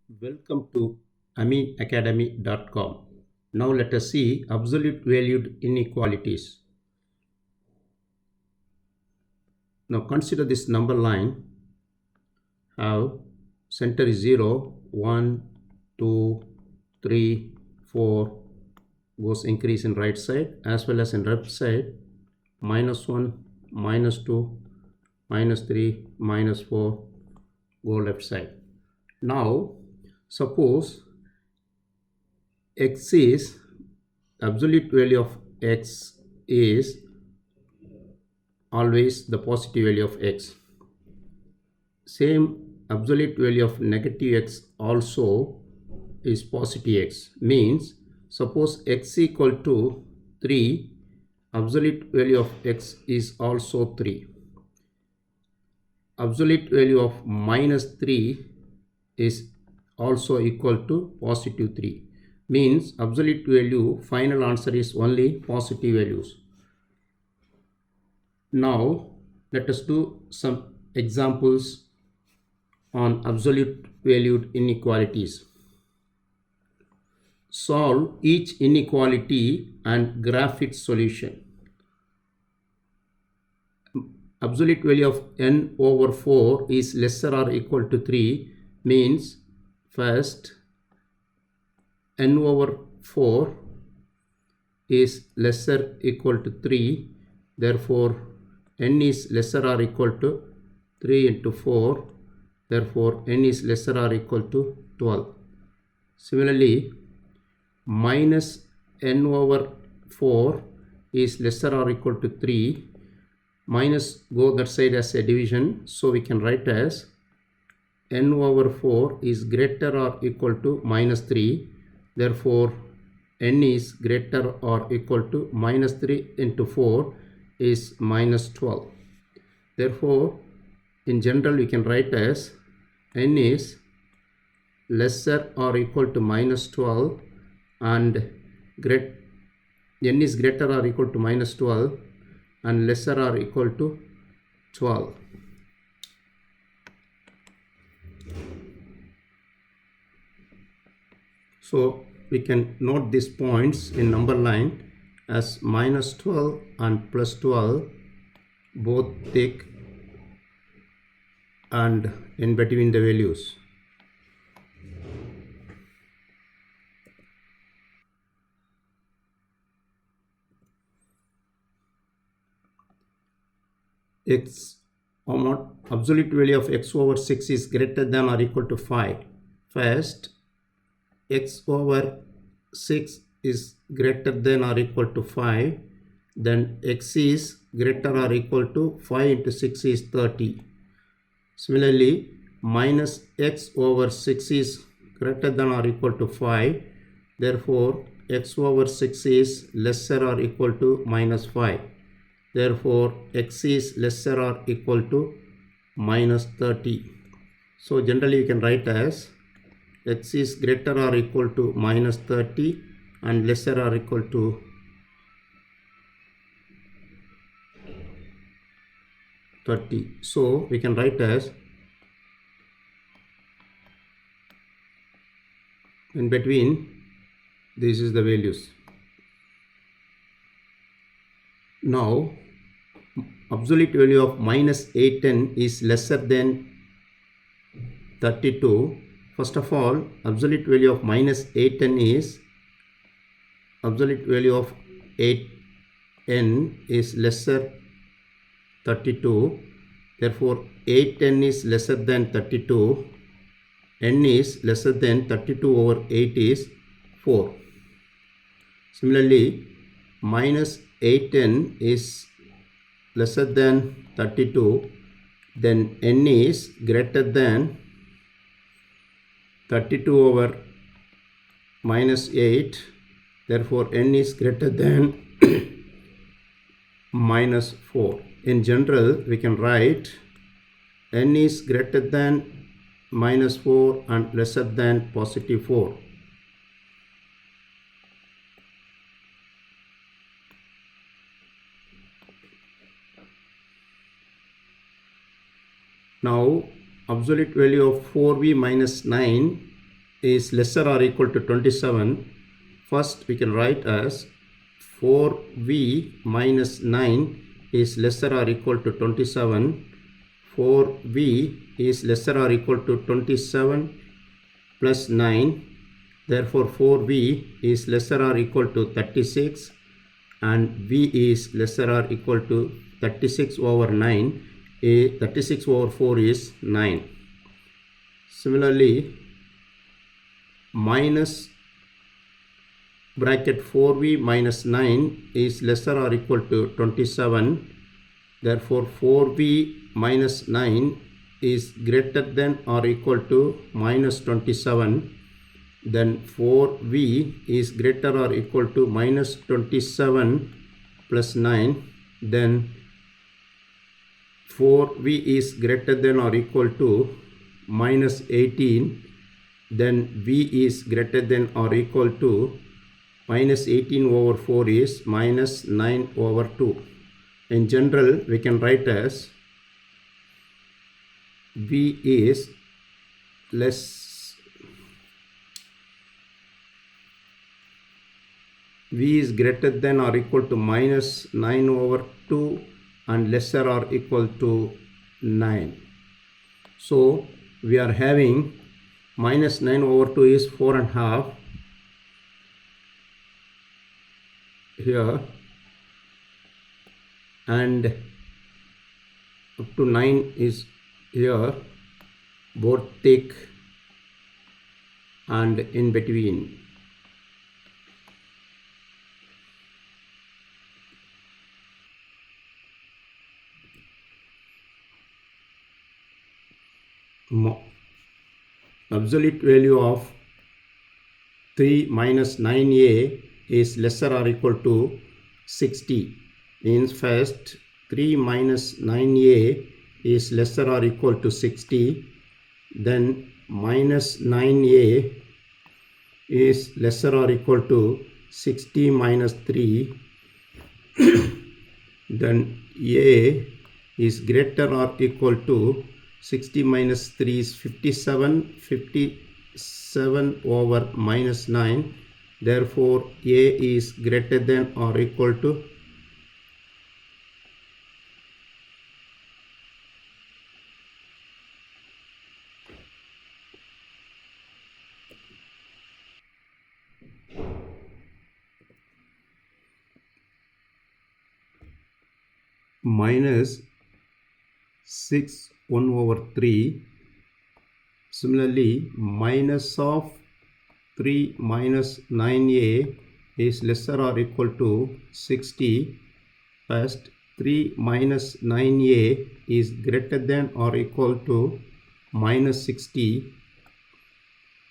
Welcome to aminacademy.com. Now let us see absolute valued inequalities. Now consider this number line. Have center is 0, 1, 2, 3, 4, goes increase in right side as well as in left side, -1, -2, -3, -4, go left side. Now suppose x is absolute value of x is always the positive value of x. Same absolute value of negative x also is positive x. Means suppose x equal to 3, absolute value of x is also 3. Absolute value of -3 is also equal to positive 3. Means absolute value final answer is only positive values. Now let us do some examples on absolute valued inequalities. Solve each inequality and graph its solution. Absolute value of n over 4 is lesser or equal to 3 means first n over 4 is lesser equal to 3, therefore n is lesser or equal to 3 into 4, therefore n is lesser or equal to 12. Similarly, minus n over 4 is lesser or equal to 3, minus go that side as a division, so we can write as n over 4 is greater or equal to -3, therefore n is greater or equal to -3 into 4 is -12. Therefore in general we can write as n is lesser or equal to -12 and n is greater or equal to -12 and lesser or equal to 12. So we can note these points in number line as -12 and +12 both take and in between the values. Absolute value of x over 6 is greater than or equal to 5. First, x over 6 is greater than or equal to 5, then x is greater or equal to 5 into 6 is 30. Similarly, minus x over 6 is greater than or equal to 5, therefore x over 6 is lesser or equal to -5. Therefore x is lesser or equal to -30. So generally you can write as x is greater or equal to -30 and lesser or equal to 30. So we can write as in between this is the values. Now absolute value of -810 is lesser than 32. First of all, absolute value of -810 is absolute value of 8n is lesser 32. Therefore 8n is lesser than 32. n is lesser than 32 over 8 is 4. Similarly, -8n is lesser than 32, then n is greater than 32 over -8, therefore n is greater than -4. In general we can write n is greater than -4 and lesser than +4. Now absolute value of 4v minus 9 is lesser or equal to 27, first we can write as 4v minus 9 is lesser or equal to 27. 4v is lesser or equal to 27 plus 9. Therefore 4v is lesser or equal to 36 and v is lesser or equal to 36 over 9. 36 over 4 is 9. Similarly, minus bracket 4v minus 9 is lesser or equal to 27. Therefore 4v minus 9 is greater than or equal to minus 27. Then 4v is greater or equal to minus 27 plus 9. Then 4v is greater than or equal to minus 18. Then v is greater than or equal to minus 18 over 4 is minus 9 over 2. In general, we can write as v is greater than or equal to minus 9 over 2 and lesser or equal to 9. So we are having minus 9 over 2 is 4.5 here, and up to 9 is here, both thick and in between. Absolute value of 3 minus 9a is lesser or equal to 60. Means first 3 minus 9a is lesser or equal to 60. Then minus 9a is lesser or equal to 60 minus 3. Then a is greater or equal to 60 minus 3 is 57. 57 over minus 9. Therefore a is greater than or equal to minus 6 1 over 3. Similarly, minus of 3 minus 9a is lesser or equal to 60. First 3 minus 9a is greater than or equal to minus 60.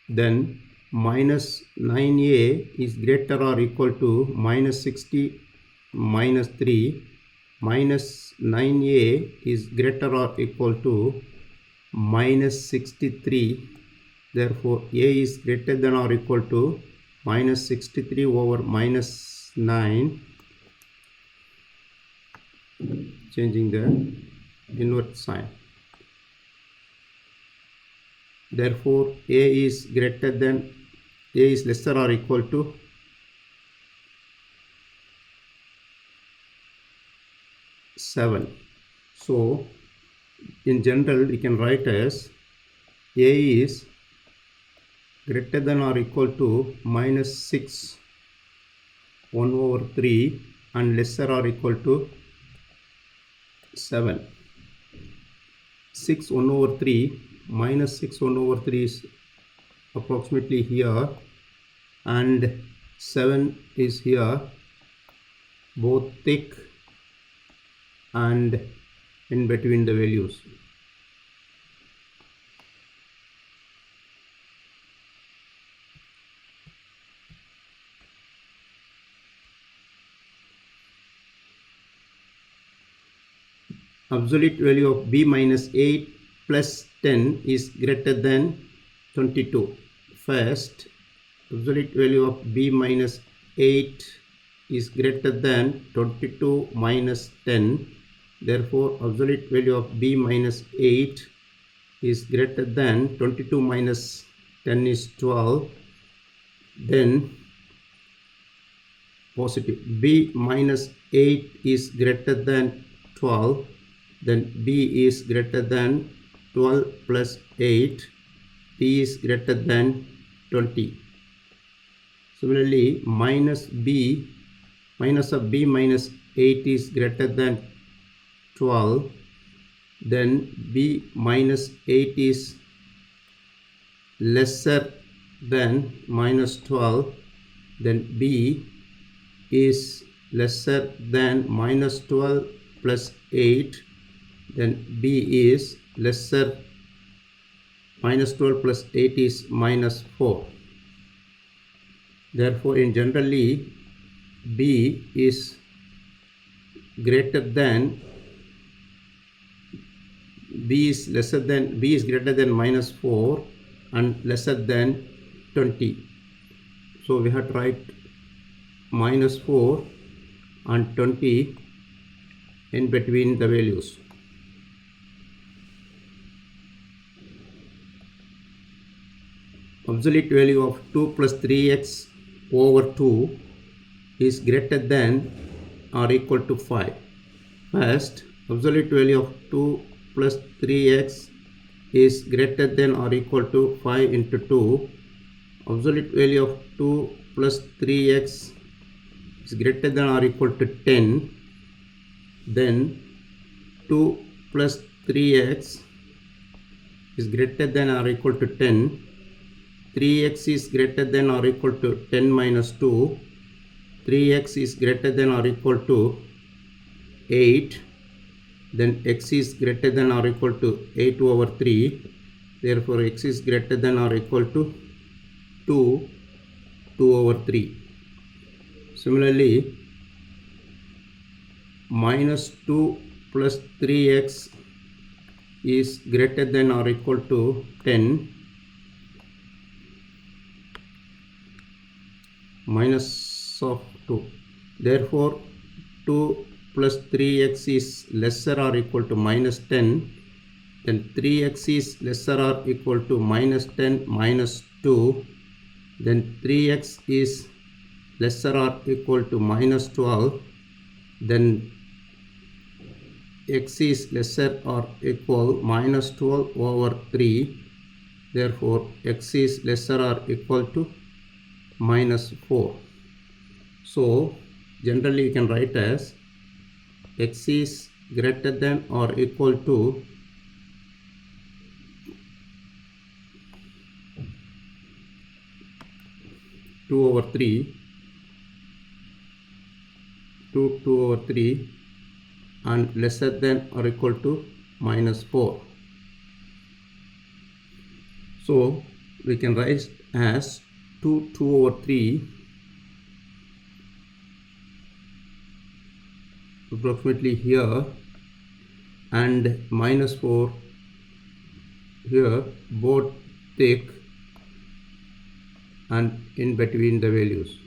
Then minus 9a is greater or equal to minus 60 minus 3. Minus 9a is greater or equal to minus 63. Therefore a is greater than or equal to minus 63 over minus 9. Changing the inverse sign. Therefore a is lesser or equal to 7. So in general we can write as a is greater than or equal to minus 6 1 over 3 and lesser or equal to 7. 6 1 over 3 minus 6 1 over 3 is approximately here, and 7 is here, both thick and in between the values. Absolute value of b minus 8 plus 10 is greater than 22. First, absolute value of b minus 8 is greater than 22 minus 10. Therefore, absolute value of b minus 8 is greater than 22 minus 10 is 12, then positive. B minus 8 is greater than 12, then B is greater than 12 plus 8, B is greater than 20. Similarly, minus of B minus 8 is greater than 12, then B minus 8 is lesser than minus 12, then B is lesser than minus 12 plus 8, then B is lesser, minus 12 plus 8 is minus 4. Therefore, in generally, B is greater than, B is greater than minus 4 and lesser than 20. So we have to write minus 4 and 20 in between the values. Absolute value of 2 plus 3x over 2 is greater than or equal to 5. First, absolute value of 2 plus 3x is greater than or equal to 5 into 2. Absolute value of 2 plus 3x is greater than or equal to 10. Then 2 plus 3x is greater than or equal to 10. 3x is greater than or equal to 10 minus 2. 3x is greater than or equal to 8. Then x is greater than or equal to 8 over 3. Therefore, x is greater than or equal to 2 over 3. Similarly, minus 2 plus 3x is greater than or equal to 10. Minus of 2. Therefore, 2 plus 3x is lesser or equal to minus 10. Then 3x is lesser or equal to minus 10 minus 2. Then 3x is lesser or equal to minus 12. Then x is lesser or equal minus 12 over 3. Therefore, x is lesser or equal to minus 4. So, generally you can write as x is greater than or equal to two over 3 and lesser than or equal to minus 4. So, we can write as 2 over 3 approximately here and minus 4 here, both thick and in between the values.